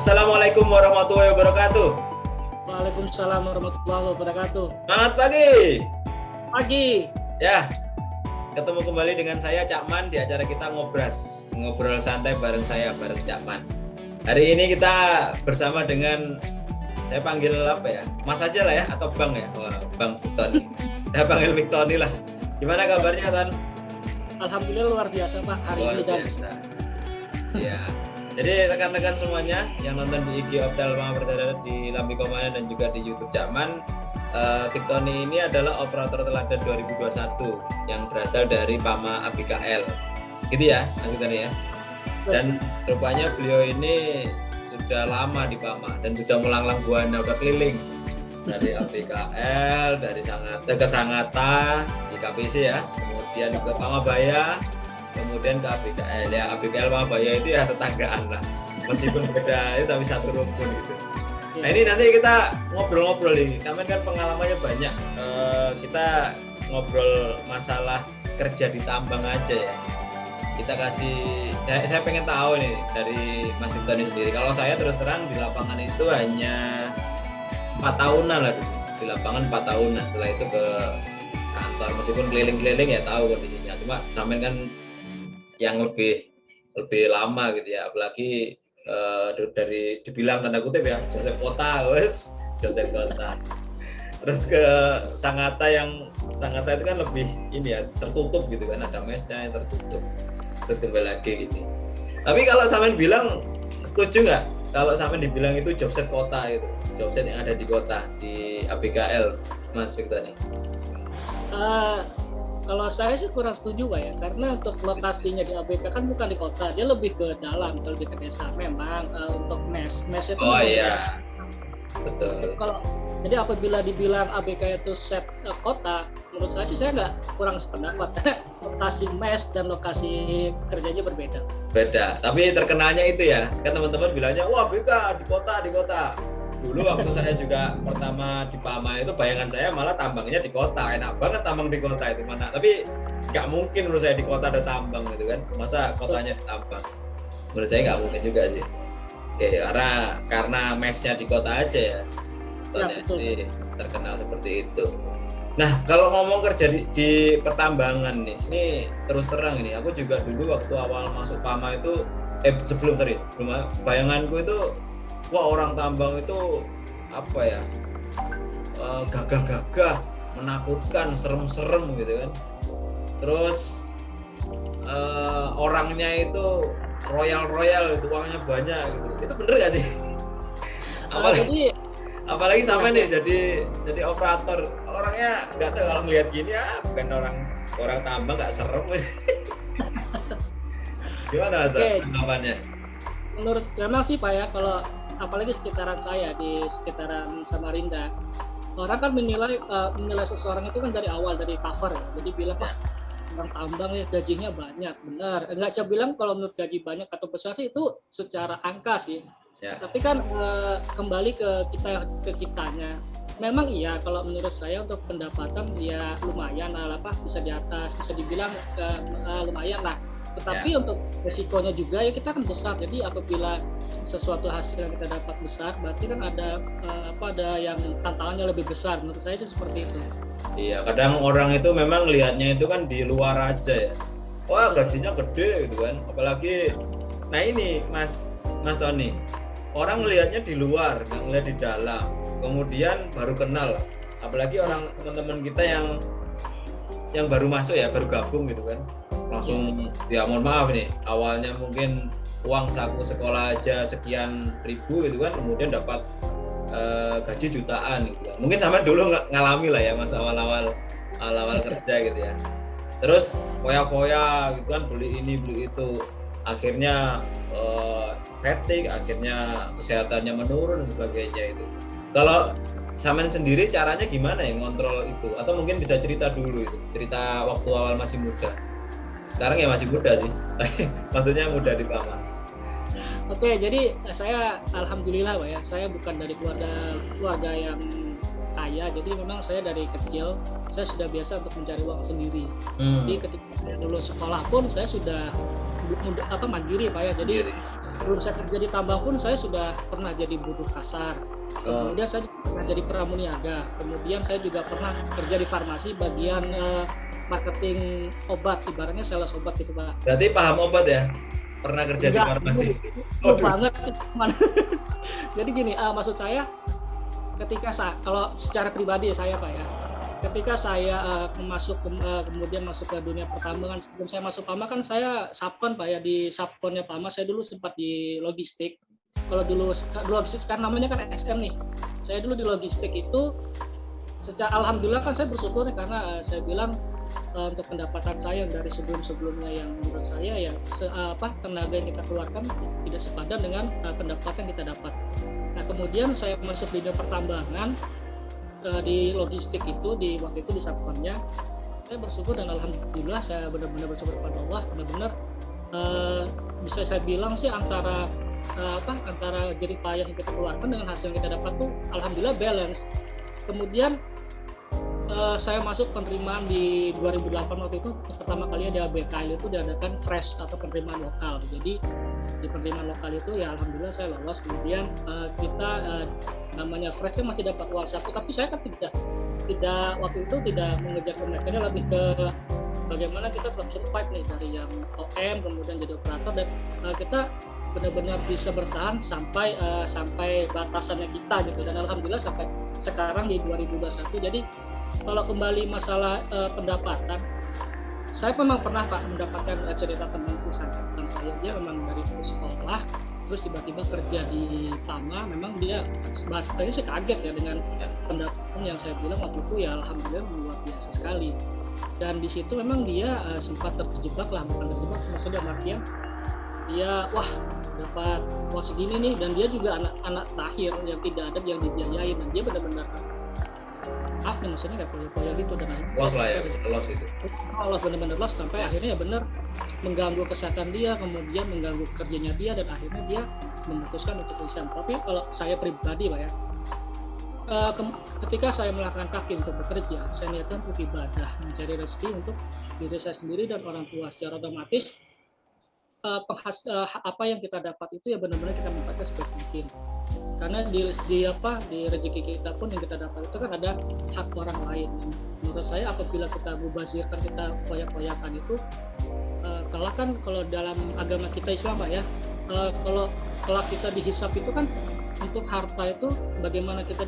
Assalamualaikum warahmatullahi wabarakatuh. Waalaikumsalam warahmatullahi wabarakatuh. Selamat pagi. Pagi. Ya, ketemu kembali dengan saya Cak Man di acara kita ngobrol santai bareng Cak Man. Hari ini kita bersama dengan, saya panggil apa ya, Mas aja lah ya, atau Bang ya. Wah, Bang Victoni. Saya panggil Victoni lah. Gimana kabarnya, Tan? Alhamdulillah luar biasa Pak hari Luar ini dan biasa. Ya. Jadi rekan-rekan semuanya yang nonton di IG Optel Pama Persada di Lambi Komandan dan juga di YouTube Cak Man, Victoni ini adalah operator teladan 2021 yang berasal dari Pama ABKL. Gitu ya, Mas Victoni ya. Dan rupanya beliau ini sudah lama di Pama dan sudah melanglang buana, udah keliling dari ABKL, dari Sangatta ke Sangatta di KPC ya, kemudian ke Pamabaya, kemudian ke ABKL. Ya, ABKL Pamabaya itu ya tetanggaan lah, meskipun beda itu tapi satu rumpun gitu. Nah ini nanti kita ngobrol-ngobrol nih, kami kan pengalamannya banyak. Kita ngobrol masalah kerja di tambang aja ya. Kita kasih, saya pengen tahu nih dari Mas Victoni sendiri. Kalau saya terus terang di lapangan itu hanya 4 tahunan lah dulu. Di lapangan 4 tahunan, setelah itu ke kantor. Meskipun keliling-keliling ya tahu kondisinya. Cuma sampean kan yang lebih lama gitu ya. Apalagi dari dibilang tanda kutip ya, Joseph Kota, Joseph Kota. Terus ke Sangatta itu kan lebih ini ya, tertutup gitu kan, ada mesnya yang tertutup. Terus kembali lagi gitu. Tapi kalau sampean bilang, setuju nggak kalau sampean dibilang itu jobset kota itu, jobset yang ada di kota di ABKL, Mas Victoni? Kalau saya sih kurang setuju Pak ya, karena untuk lokasinya di ABK kan bukan di kota, dia lebih ke dalam, lebih ke desa. Memang untuk mes itu Iya, betul. Jadi apabila dibilang ABK itu set kota, menurut saya sih saya nggak kurang sependapat. Lokasi mes dan lokasi kerjanya berbeda. Beda, tapi terkenalnya itu ya, kan teman-teman bilangnya, wah ABK di kota. Dulu waktu saya juga pertama di Pama itu bayangan saya malah tambangnya di kota, enak banget tambang di kota itu mana. Tapi nggak mungkin menurut saya di kota ada tambang gitu kan, masa kotanya di tambang? Menurut saya nggak mungkin juga sih. Oke, karena mesnya di kota aja ya. Jadi terkenal seperti itu. Nah, kalau ngomong kerja di pertambangan nih, ini terus terang ini, aku juga dulu waktu awal masuk Pama itu, bayanganku itu, wah orang tambang itu apa ya, gagah-gagah, menakutkan, serem-serem gitu kan. Terus orangnya itu royal itu, uangnya banyak gitu. Itu bener gak sih? Apalagi sampai nih jadi operator, orangnya nggak tahu, kalau ngelihat gini ya bukan orang tambang, nggak serem. Gimana Mas tanggapannya? Menurut memang sih Pak ya, kalau apalagi sekitaran saya di sekitaran Samarinda, orang kan menilai seseorang itu kan dari awal, dari cover ya. Jadi bilang orang tambang ya gajinya banyak, benar. Enggak saya bilang kalau menurut gaji banyak atau besar sih itu secara angka sih. Ya. Tapi kan kembali ke kitanya. Memang iya kalau menurut saya untuk pendapatan ya lumayan lah, bisa di atas, bisa dibilang lumayan lah. Tetapi untuk resikonya juga ya kita kan besar. Jadi apabila sesuatu hasil yang kita dapat besar, berarti kan ada yang tantangannya lebih besar. Menurut saya sih seperti itu. Iya, kadang orang itu memang lihatnya itu kan di luar aja ya. Wah, gajinya gede gitu kan. Apalagi, nah ini Mas Tony, orang melihatnya di luar, nggak ngeliat di dalam. Kemudian baru kenal. Apalagi orang teman-teman kita yang baru masuk ya, baru gabung gitu kan. Langsung ya mohon maaf nih, awalnya mungkin uang saku sekolah aja sekian ribu gitu kan, kemudian dapat gaji jutaan gitu kan. Mungkin sama dulu ngalami lah ya Mas awal-awal kerja gitu ya. Terus foya-foya gitu kan, beli ini beli itu, akhirnya fatigue, akhirnya kesehatannya menurun dan sebagainya itu. Kalau sampean sendiri caranya gimana ya ngontrol itu? Atau mungkin bisa cerita dulu itu, cerita waktu awal masih muda. Sekarang ya masih muda sih, maksudnya muda di Pama. Oke, jadi saya alhamdulillah Pak ya, saya bukan dari keluarga yang kaya, jadi memang saya dari kecil saya sudah biasa untuk mencari uang sendiri. Jadi ketika saya lulus sekolah pun saya sudah mandiri Pak ya, jadi sebelum saya kerja di tambang pun saya sudah pernah jadi buruh kasar. Kemudian saya juga pernah jadi pramuniaga. Kemudian saya juga pernah kerja di farmasi bagian marketing obat, ibaratnya sales obat gitu Pak. Berarti paham obat ya? Pernah kerja di farmasi? Banget. Jadi gini, maksud saya kalau secara pribadi saya Pak ya, ketika saya kemudian masuk ke dunia pertambangan, sebelum saya masuk PAMA kan saya subkon Pak ya, di subkonnya PAMA saya dulu sempat di logistik. Kalau dulu logistik kan namanya kan SM nih. Saya dulu di logistik itu secara alhamdulillah kan saya bersyukur karena saya bilang untuk pendapatan saya dari sebelum-sebelumnya yang menurut saya ya tenaga yang kita keluarkan tidak sepadan dengan pendapatan yang kita dapat. Nah kemudian saya masuk di dunia pertambangan di logistik itu waktu itu di subkonnya, saya bersyukur dan alhamdulillah saya benar-benar bersyukur kepada Allah, benar-benar bisa saya bilang sih antara jerih payah yang kita keluarkan dengan hasil yang kita dapat tuh alhamdulillah balance. Kemudian saya masuk penerimaan di 2008 waktu itu pertama kalinya di ABKL itu diadakan fresh atau penerimaan lokal. Jadi di penerimaan lokal itu ya alhamdulillah saya lolos. Kemudian kita namanya fresh kan masih dapat uang saku, tapi saya kan tidak waktu itu tidak mengejar kenaikannya, lebih ke bagaimana kita tetap survive nih dari yang OM kemudian jadi operator dan kita benar-benar bisa bertahan sampai batasannya kita gitu, dan alhamdulillah sampai sekarang di 2021. Jadi kalau kembali masalah pendapatan, saya memang pernah Pak mendapatkan cerita teman angkatan saya, dia memang dari sekolah terus tiba-tiba kerja di PAMA, memang dia bahasanya sih kaget ya dengan pendapatan yang saya bilang waktu itu ya alhamdulillah luar biasa sekali. Dan di situ memang dia sempat terjebak lah, bukan terjebak maksudnya artian dia dapat uang segini nih, dan dia juga anak terakhir yang tidak ada yang dibiayain, dan dia benar-benar maksudnya kayak poya-poya gitu, dan loss lah ya, loss itu. Loss, benar-benar loss sampai akhirnya ya benar mengganggu kesehatan dia, kemudian mengganggu kerjanya dia, dan akhirnya dia memutuskan untuk resign. Tapi kalau saya pribadi Pak ya, ketika saya melangkahkan kaki untuk bekerja, saya niatkan untuk ibadah, mencari rezeki untuk diri saya sendiri dan orang tua. Secara otomatis apa yang kita dapat itu ya benar-benar kita manfaatkan sebaik mungkin. Karena di rezeki kita pun yang kita dapat itu kan ada hak orang lain. Menurut saya apabila kita mubazirkan, kita koyak-koyakan itu, kalau dalam agama kita Islam Pak ya, kalau kita dihisap itu kan untuk harta itu bagaimana kita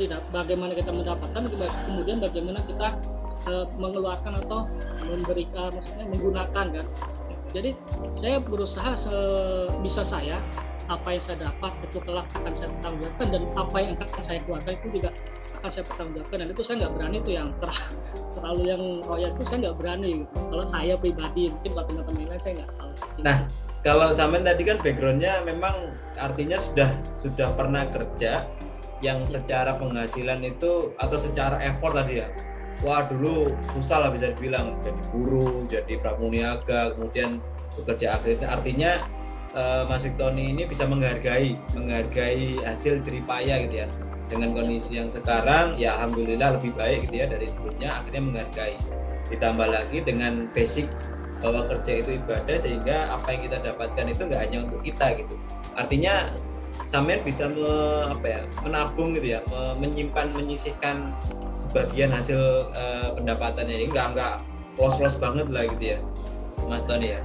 mendapatkan, kemudian bagaimana kita mengeluarkan atau memberikan, maksudnya menggunakan kan. Jadi saya berusaha sebisa saya, apa yang saya dapat itu kelak akan saya pertanggungjawabkan, dan apa yang akan saya keluarkan itu juga akan saya pertanggungjawabkan. Dan itu saya nggak berani tuh yang terlalu yang royal itu saya nggak berani gitu. Kalau saya pribadi, mungkin kalau teman-teman lain saya nggak tahu. Nah, kalau Samen tadi kan backgroundnya memang artinya sudah pernah kerja yang secara penghasilan itu atau secara effort tadi ya. Wah dulu susah lah bisa dibilang, jadi buruh, jadi pramuniaga, kemudian bekerja akhirnya. Artinya Mas Victoni ini bisa menghargai hasil jerih payah gitu ya. Dengan kondisi yang sekarang ya alhamdulillah lebih baik gitu ya dari sebelumnya, akhirnya menghargai. Ditambah lagi dengan basic bahwa kerja itu ibadah, sehingga apa yang kita dapatkan itu nggak hanya untuk kita gitu. Artinya Samen bisa menabung gitu ya, menyisihkan sebagian hasil pendapatannya, ini nggak los banget lah gitu ya Mas Tony ya.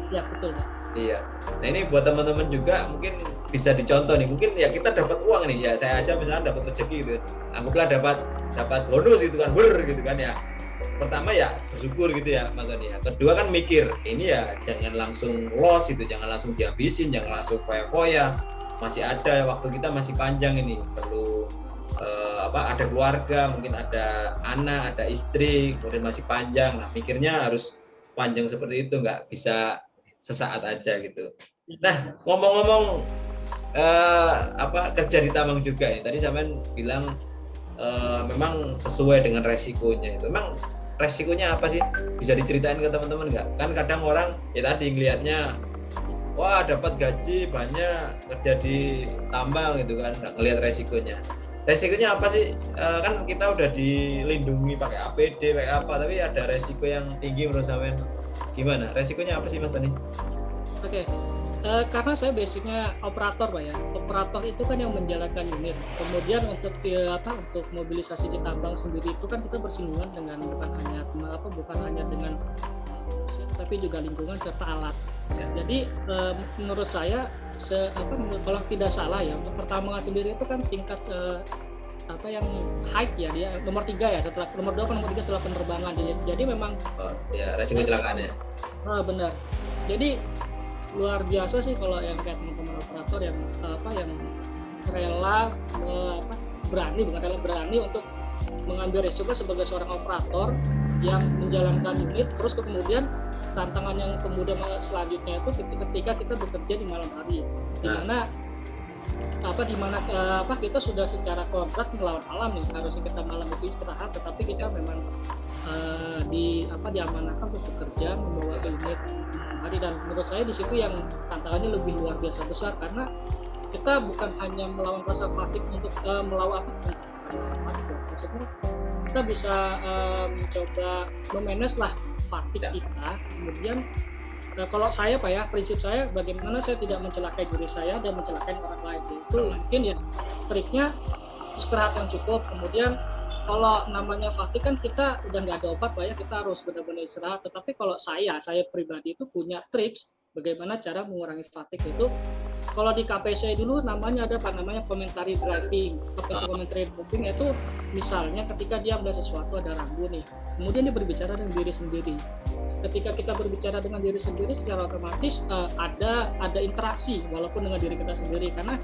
Ya betul Pak. Iya. Nah ini buat teman-teman juga mungkin bisa dicontoh nih, mungkin ya kita dapat uang nih ya, saya aja misalnya dapat rezeki gitu, anggaplah dapat bonus gitu kan, gitu kan ya. Pertama ya bersyukur gitu ya Mas Tony ya. Kedua kan mikir, ini ya jangan langsung loss gitu, jangan langsung dihabisin, jangan langsung foya-foya. Masih ada waktu kita masih panjang ini, perlu ada keluarga, mungkin ada anak, ada istri, kemudian masih panjang. Nah mikirnya harus panjang seperti itu, nggak bisa sesaat aja gitu. Nah ngomong-ngomong kerja di tambang juga ini, tadi Samen bilang memang sesuai dengan resikonya itu. Memang resikonya apa sih? Bisa diceritain ke teman-teman nggak? Kan kadang orang ya tadi ngelihatnya wah dapat gaji banyak kerja di tambang gitu kan, nggak ngelihat resikonya. Resikonya apa sih? Kan kita udah dilindungi pakai APD, pakai apa, tapi ada resiko yang tinggi menurut Samen. Gimana? Resikonya apa sih Mas Tony? Oke. Karena saya basicnya operator, Pak ya. Operator itu kan yang menjalankan unit. Kemudian untuk untuk mobilisasi di tambang sendiri itu kan kita bersinggungan dengan bukan hanya dengan manusia, tapi juga lingkungan serta alat. Jadi menurut saya kalau tidak salah ya, untuk pertambangan sendiri itu kan tingkat yang high ya, dia nomor 3 ya, setelah nomor 2 nomor 3 setelah penerbangan. Jadi memang resiko kecelakaan ya. Benar. Jadi luar biasa sih kalau yang kayak teman-teman operator yang rela berani untuk mengambil resiko sebagai seorang operator yang menjalankan unit. Terus kemudian tantangan yang kemudian selanjutnya itu ketika kita bekerja di malam hari, di mana kita sudah secara kontrak melawan alam nih, harusnya kita malam itu istirahat, tetapi kita memang diamanahkan untuk bekerja membawa unit hari. Dan menurut saya di situ yang tantangannya lebih luar biasa besar, karena kita bukan hanya melawan rasa fatigue untuk melawan maksudnya kita bisa mencoba memanage lah fatigue kita. Kemudian kalau saya Pak ya, prinsip saya bagaimana saya tidak mencelakai diri saya dan mencelakai orang lain, itu mungkin ya triknya istirahat yang cukup. Kemudian kalau namanya fatigue kan kita udah nggak ada obat Pak ya, kita harus benar-benar istirahat. Tetapi kalau saya pribadi itu punya trik bagaimana cara mengurangi fatigue itu. Kalau di KPC dulu namanya ada commentary driving. Commentary driving itu misalnya ketika dia melihat sesuatu, ada rambu nih, kemudian dia berbicara dengan diri sendiri. Ketika kita berbicara dengan diri sendiri, secara otomatis ada interaksi walaupun dengan diri kita sendiri, karena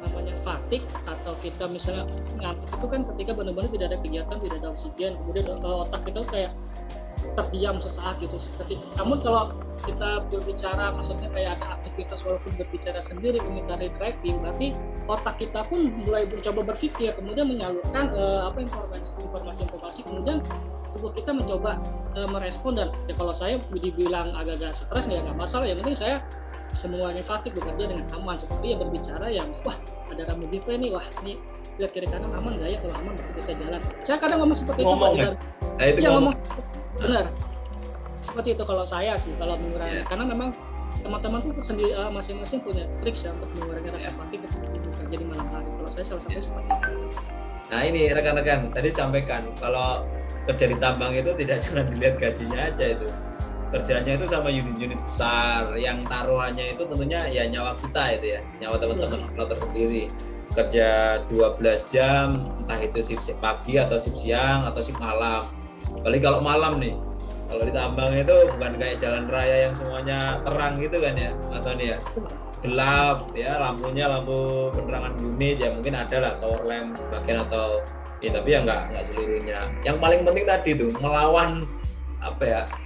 namanya fatigue atau kita misalnya ngantuk itu kan ketika benar-benar tidak ada kegiatan, tidak ada oksigen, kemudian otak kita kayak terdiam sesaat gitu. Namun kalau kita berbicara, maksudnya kayak ada aktivitas walaupun berbicara sendiri, commentary driving, berarti otak kita pun mulai mencoba berpikir, kemudian menyalurkan informasi, kemudian tubuh kita mencoba merespon. Dan ya kalau saya dibilang agak-agak stres ya nggak masalah, yang penting saya semuanya fatigue bekerja dengan aman. Seperti ya berbicara yang ada rambu giveaway nih, ini lihat kiri kanan aman nggak ya, kalau aman berarti kita jalan. Saya kadang ngomong seperti itu ngomong. Benar, seperti itu kalau saya sih, kalau mengurangi, karena memang teman-teman pun sendiri masing-masing punya trik ya untuk mengurangi rasa fatigue ketika bekerja di malam hari. Kalau saya salah satunya seperti itu. Nah ini rekan-rekan tadi sampaikan, kalau kerja di tambang itu tidak jangan dilihat gajinya aja, itu kerjanya itu sama unit-unit besar yang taruhannya itu tentunya ya nyawa kita itu ya, nyawa teman-teman operator sendiri. Kerja 12 jam, entah itu shift pagi atau shift siang atau shift malam. Apalagi kalau malam nih, kalau di tambang itu bukan kayak jalan raya yang semuanya terang gitu kan ya Mas Tony ya, gelap ya, lampunya lampu penerangan unit ya mungkin ada lah tower lamp sebagian atau tapi ya nggak seluruhnya. Yang paling penting tadi tuh melawan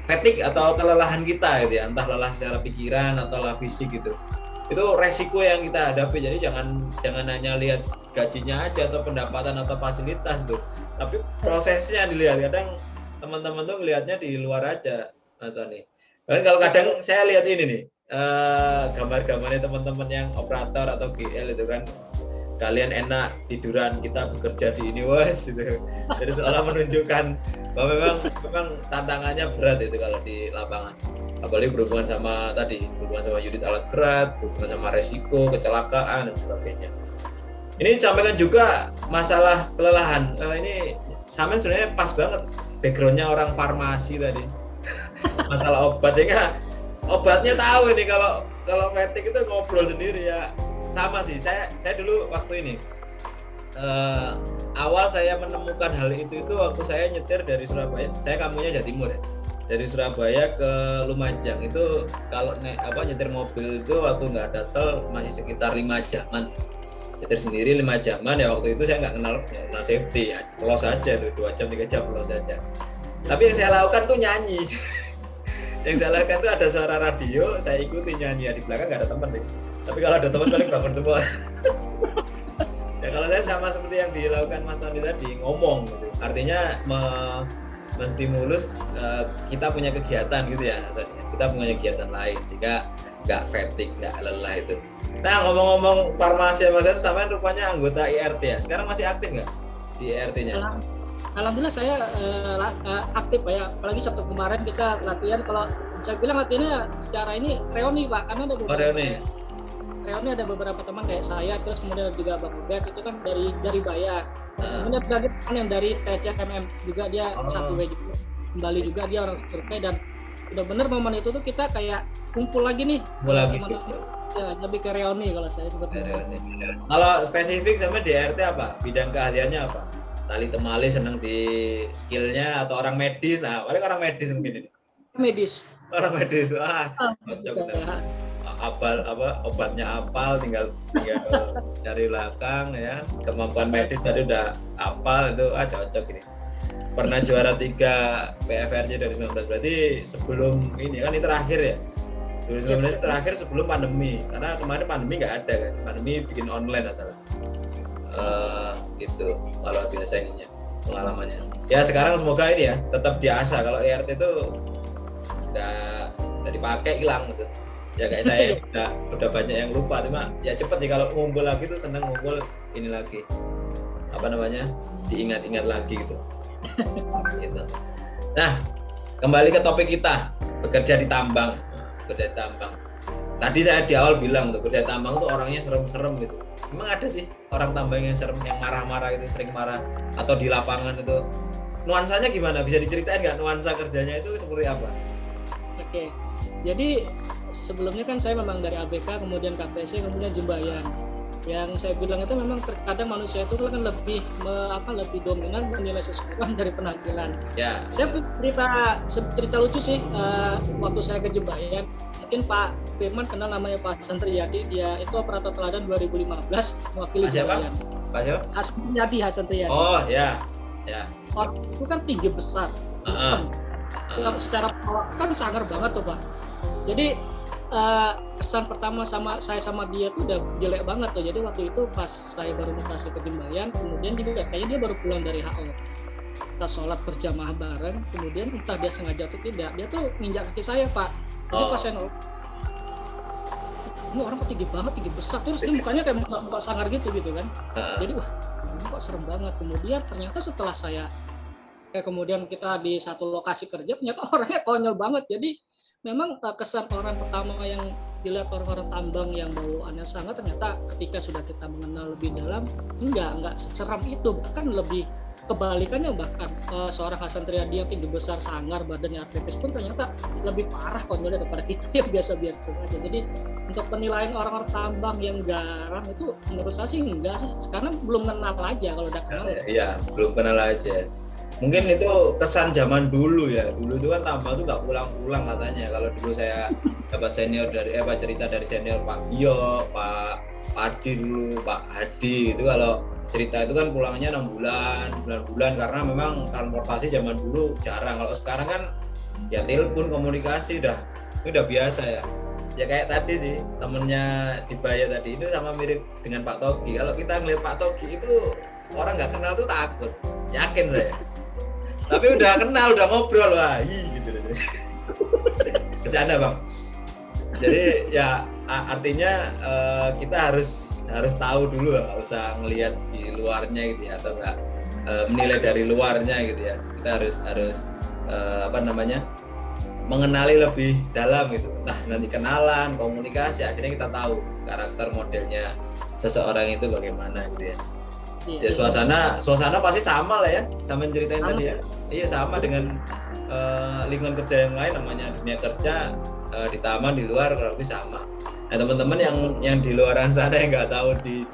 fatigue atau kelelahan kita gitu ya, entah lelah secara pikiran atau lelah fisik gitu. Itu resiko yang kita hadapi. Jadi jangan hanya lihat gajinya aja atau pendapatan atau fasilitas tuh, tapi prosesnya dilihat. Kadang teman-teman tuh ngelihatnya di luar aja Mas Tony. Dan kalau kadang saya lihat ini nih gambar-gambarnya teman-teman yang operator atau GL itu kan, kalian enak tiduran, kita bekerja di ini gitu. Jadi seolah menunjukkan bahwa memang tantangannya berat itu kalau di lapangan. Apalagi berhubungan sama unit alat berat, berhubungan sama resiko kecelakaan dan sebagainya. Ini disampaikan juga masalah kelelahan. Ini Samen sebenarnya pas banget backgroundnya orang farmasi tadi. Masalah obat, sehingga obatnya tahu ini kalau fatigue itu ngobrol sendiri ya. Sama sih, saya dulu waktu ini awal saya menemukan hal itu waktu saya nyetir dari Surabaya. Saya kampungnya Jawa Timur ya. Dari Surabaya ke Lumajang itu kalau nyetir mobil itu waktu nggak ada tol masih sekitar 5 jaman. Nyetir sendiri 5 jaman ya, waktu itu saya nggak kenal safety ya, los aja tuh 2 jam 3 jam los aja. Tapi yang saya lakukan tuh nyanyi. Yang saya lakukan tuh ada suara radio, saya ikuti nyanyi ya, di belakang nggak ada teman deh. Tapi kalau ada teman paling bangun semua. Ya kalau saya sama seperti yang dilakukan Mas Tony tadi, ngomong gitu. Artinya menstimulus kita punya kegiatan gitu ya, kita punya kegiatan lain jika nggak fatigue, nggak lelah itu. Nah ngomong-ngomong farmasi Mas, sampean rupanya anggota IRT ya, sekarang masih aktif nggak di IRT-nya? Alhamdulillah saya aktif Pak ya. Apalagi Sabtu kemarin kita latihan, kalau saya bilang latihannya secara ini reuni Pak, karena ada reuni ada beberapa teman kayak saya, terus kemudian juga Bang Ubed itu kan dari Baya. Kemudian ada teman yang dari TCMM juga, dia satu W juga, kembali juga dia orang survei, dan benar-benar momen itu tuh kita kayak kumpul lagi nih. Ya, lebih ke reuni kalau saya sebutnya. Kalau spesifik sama DRT apa? Bidang keahliannya apa? Tali temali seneng di skillnya atau orang medis? Nah, paling orang medis mungkin ini. Medis. Orang medis, cocok benar. Apal obatnya apal, tinggal cari belakang ya. Kemampuan medis tadi udah apal, itu cocok ini. Pernah juara 3 PFRC 2019, berarti sebelum ini kan ini terakhir ya. 2019 terakhir sebelum pandemi, karena kemarin pandemi nggak ada kan, pandemi bikin online asalah. Gitu kalau biasa ininya pengalamannya. Ya sekarang semoga ini ya tetap diasah, kalau ERT itu udah dipakai hilang gitu. Ya kayak saya udah banyak yang lupa, cuma ya cepet sih kalau ngumpul lagi tuh, seneng ngumpul ini lagi apa namanya, diingat-ingat lagi gitu. Gitu. Nah kembali ke topik kita, bekerja di tambang. Tadi saya di awal bilang tuh, kerja di tambang tuh orangnya serem-serem gitu. Emang ada sih orang tambang yang serem, yang marah-marah gitu, sering marah, atau di lapangan itu nuansanya gimana? Bisa diceritain nggak nuansa kerjanya itu seperti apa? Oke, jadi sebelumnya kan saya memang dari ABK, kemudian KPC, kemudian Jembayan. Yang saya bilang itu memang terkadang manusia itu kan lebih dominan menilai seseorang dari penampilan. Ya. Saya cerita lucu sih, waktu saya ke Jembayan, mungkin Pak Firman kenal namanya Pak Hasan Triyadi, dia itu operator teladan 2015 mewakili Jembayan. Pak siapa? Hasan Triyadi. Oh ya. Orang itu kan tinggi besar. Secara pola kan sangar banget tuh Pak. Jadi kesan pertama saya sama dia tuh udah jelek banget tuh. Jadi waktu itu pas saya baru mutasi ke Jembayan, kemudian juga kayaknya dia baru pulang dari HO. Kita sholat berjamaah bareng, kemudian entah dia sengaja atau tidak, dia tuh nginjak kaki saya Pak. Jadi pas saya nolak, ini orang kok tinggi banget, tinggi besar, terus dia mukanya kayak muka sangar gitu kan. Jadi wah, ini kok serem banget. Kemudian ternyata setelah kemudian kita di satu lokasi kerja, ternyata orangnya konyol banget. Jadi memang kesan orang pertama yang dilihat orang-orang tambang yang bawaannya sangat, ternyata ketika sudah kita mengenal lebih dalam, enggak seceram itu, bahkan lebih kebalikannya. Bahkan seorang Hasan Triyadi yang tinggi besar, sangar, badannya atletis pun ternyata lebih parah konyolnya daripada kita yang biasa-biasa saja. Jadi untuk penilaian orang-orang tambang yang garang itu menurut saya sih enggak sih, karena belum kenal aja. Kalau udah kenal ya belum kenal aja. Mungkin itu kesan zaman dulu ya. Dulu itu kan tambang tuh nggak pulang-pulang katanya. Kalau dulu saya dapat senior cerita dari senior Pak Gio, Pak Adi dulu, Pak Hadi itu, kalau cerita itu kan pulangnya 6 bulan, 9 bulan, karena memang transportasi zaman dulu jarang. Kalau sekarang kan ya telepon, komunikasi udah biasa ya. Ya kayak tadi sih temennya di Baya tadi itu sama mirip dengan Pak Togi. Kalau kita ngeliat Pak Togi itu orang nggak kenal tuh takut, yakin saya. Tapi udah kenal, udah ngobrol, wah gitu deh. Bercanda Bang. Jadi ya artinya kita harus tahu dulu lah, nggak usah ngelihat di luarnya gitu ya, atau nggak menilai dari luarnya gitu ya. Kita harus mengenali lebih dalam gitu. Nah nanti kenalan, komunikasi, akhirnya kita tahu karakter modelnya seseorang itu bagaimana gitu ya. Ya suasana pasti sama lah ya, sama yang ceritain tadi ya. Iya sama dengan lingkungan kerja yang lain, namanya dunia kerja di taman, di luar lebih sama. Nah teman-teman yang di luaran sana yang nggak tahu di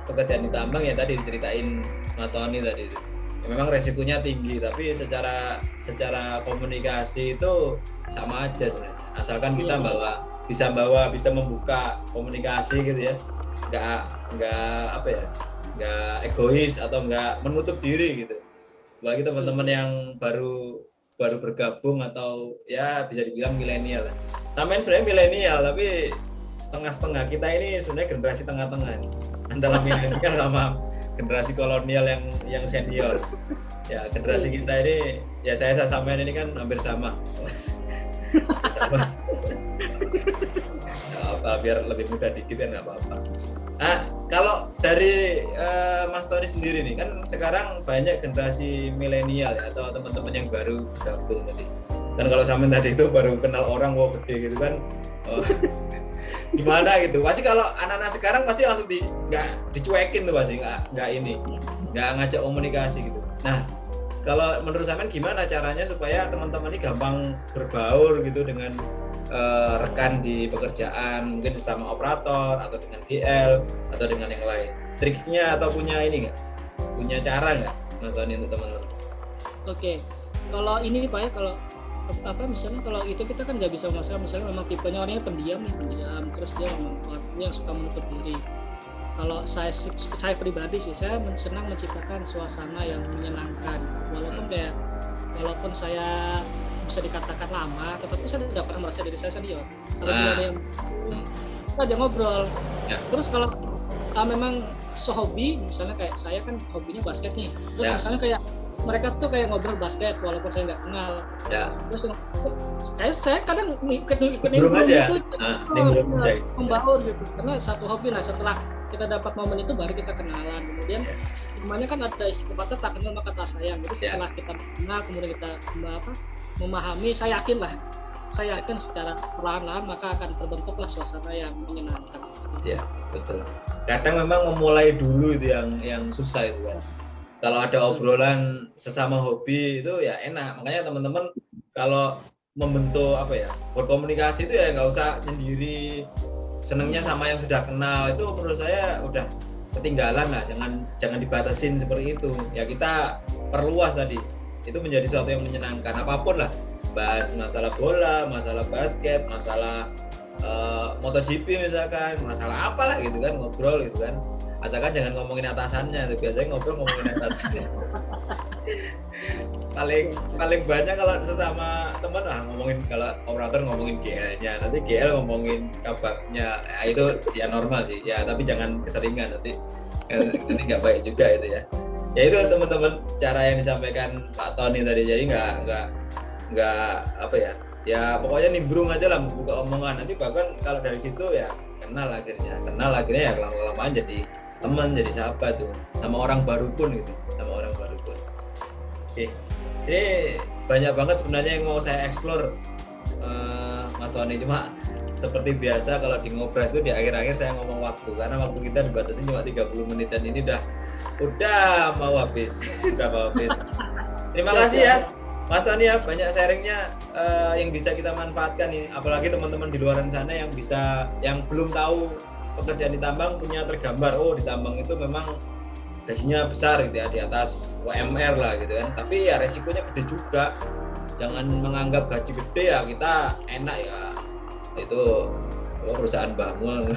pekerjaan di tambang ya tadi diceritain Mas Tony tadi, ya, memang resikonya tinggi, tapi secara komunikasi itu sama aja sebenarnya, asalkan kita bisa membuka komunikasi gitu ya, nggak egois atau nggak menutup diri gitu. Bagi teman-teman yang baru bergabung atau ya bisa dibilang milenial lah. Samain sebenarnya milenial tapi setengah-setengah, kita ini sebenarnya generasi tengah-tengah nih, antara milenial sama generasi kolonial yang senior. Ya generasi kita ini ya saya samain ini kan hampir sama. Biar lebih mudah dikit kan nggak apa-apa. Nah, kalau dari Mas Tony sendiri nih, kan sekarang banyak generasi milenial ya, atau teman-teman yang baru gabung tadi. Kan kalau Samin tadi itu baru kenal orang, wow gede gitu kan. Oh, gimana gitu? Pasti kalau anak-anak sekarang pasti langsung nggak dicuekin tuh pasti, nggak ngajak komunikasi gitu. Nah, kalau menurut Samin gimana caranya supaya teman-teman ini gampang berbaur gitu dengan rekan di pekerjaan, mungkin sesama operator atau dengan GL atau dengan yang lain. Triknya atau punya ini nggak? Punya cara nggak, Mas Tony, untuk teman-teman? Oke, kalau ini Pak ya, kalau misalnya kalau itu kita kan nggak bisa masalah, misalnya memang tipenya orangnya pendiam, terus dia memang orangnya yang suka menutup diri. Kalau saya pribadi sih, saya senang menciptakan suasana yang menyenangkan, walaupun saya bisa dikatakan lama, tetapi saya tidak pernah merasa diri saya senior. Kalau ada yang kita aja ngobrol. Ya. Terus kalau memang sehobi, misalnya kayak saya kan hobinya basket nih, terus misalnya kayak mereka tuh kayak ngobrol basket walaupun saya nggak kenal. Ya. Terus saya kadang ikut aja. Membaur gitu. Karena satu hobi. Nah, setelah kita dapat momen itu baru kita kenalan. Kemudian namanya kan ada istilah tak kenal maka tak sayang. Jadi setelah kita kenal, kemudian kita memahami, saya yakin secara perlahan maka akan terbentuklah suasana yang menyenangkan. Ya, betul. Kadang memang memulai dulu itu yang susah itu kan. Kalau ada obrolan sesama hobi itu ya enak. Makanya teman-teman kalau membentuk berkomunikasi itu ya nggak usah sendiri, senengnya sama yang sudah kenal. Itu menurut saya udah ketinggalan lah. Jangan dibatasin seperti itu. Ya kita perluas tadi. Itu menjadi sesuatu yang menyenangkan. Apapun lah, bahas masalah bola, masalah basket, masalah MotoGP misalkan, masalah apalah gitu kan, ngobrol gitu kan. Asalkan jangan ngomongin atasannya, biasanya ngomongin atasannya. paling banyak kalau sesama teman ngomongin, kalau operator ngomongin GL-nya, nanti GL ngomongin kabaknya, ya itu ya normal sih ya, tapi jangan keseringan, nanti nggak baik juga itu ya. Ya itu teman-teman cara yang disampaikan Pak Tony tadi, jadi nggak ya pokoknya nimbrung aja lah, buka omongan, nanti bahkan kalau dari situ ya kenal akhirnya ya lama-lamaan jadi teman, jadi sahabat tuh, sama orang baru pun gitu, Oke. Ini banyak banget sebenarnya yang mau saya explore, Mas Tony, cuma seperti biasa kalau di Ngobras itu di akhir-akhir saya ngomong waktu, karena waktu kita dibatasi cuma 30 menit dan ini udah mau habis. Terima kasih ya Mas Tony ya, banyak sharingnya yang bisa kita manfaatkan nih, apalagi teman-teman di luar sana yang belum tahu pekerjaan di tambang punya tergambar, di tambang itu memang gajinya besar gitu ya, di atas UMR lah gitu kan, tapi ya resikonya gede juga. Jangan menganggap gaji gede ya kita enak ya, itu perusahaan bangun.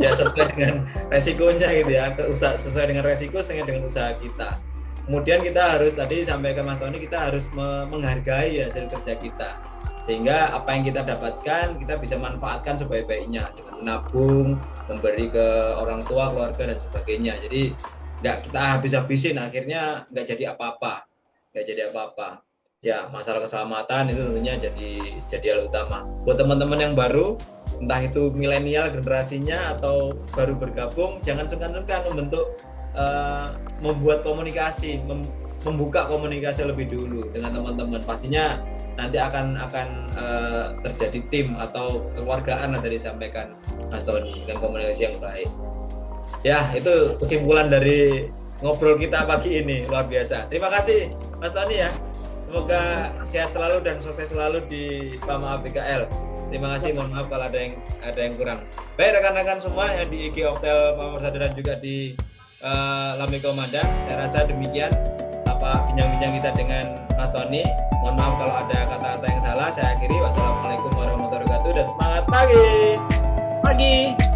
Ya sesuai dengan resikonya gitu ya, sesuai dengan resiko, sesuai dengan usaha kita. Kemudian kita harus, tadi sampaikan Mas Tony, kita harus menghargai hasil kerja kita, sehingga apa yang kita dapatkan kita bisa manfaatkan sebaik-baiknya dengan menabung, memberi ke orang tua, keluarga dan sebagainya. Jadi nggak kita habis-habisin, akhirnya nggak jadi apa-apa. Ya masalah keselamatan itu tentunya jadi hal utama. Buat teman-teman yang baru, entah itu milenial generasinya atau baru bergabung, jangan sungkan-sungkan membuat komunikasi, membuka komunikasi lebih dulu dengan teman-teman. Pastinya nanti akan terjadi tim atau kekeluargaan yang tadi disampaikan Mas Tony, dengan komunikasi yang baik. Ya, itu kesimpulan dari ngobrol kita pagi ini, luar biasa. Terima kasih Mas Tony ya. Semoga sehat selalu dan sukses selalu di PAMA ABKL. Terima kasih, mohon maaf kalau ada yang kurang. Baik rekan-rekan semua yang di IG Optel PAMA Persada dan juga di Lambi Komandan, saya rasa demikian bincang-bincang kita dengan Mas Tony. Mohon maaf kalau ada kata-kata yang salah, saya akhiri. Wassalamualaikum warahmatullahi wabarakatuh dan semangat pagi.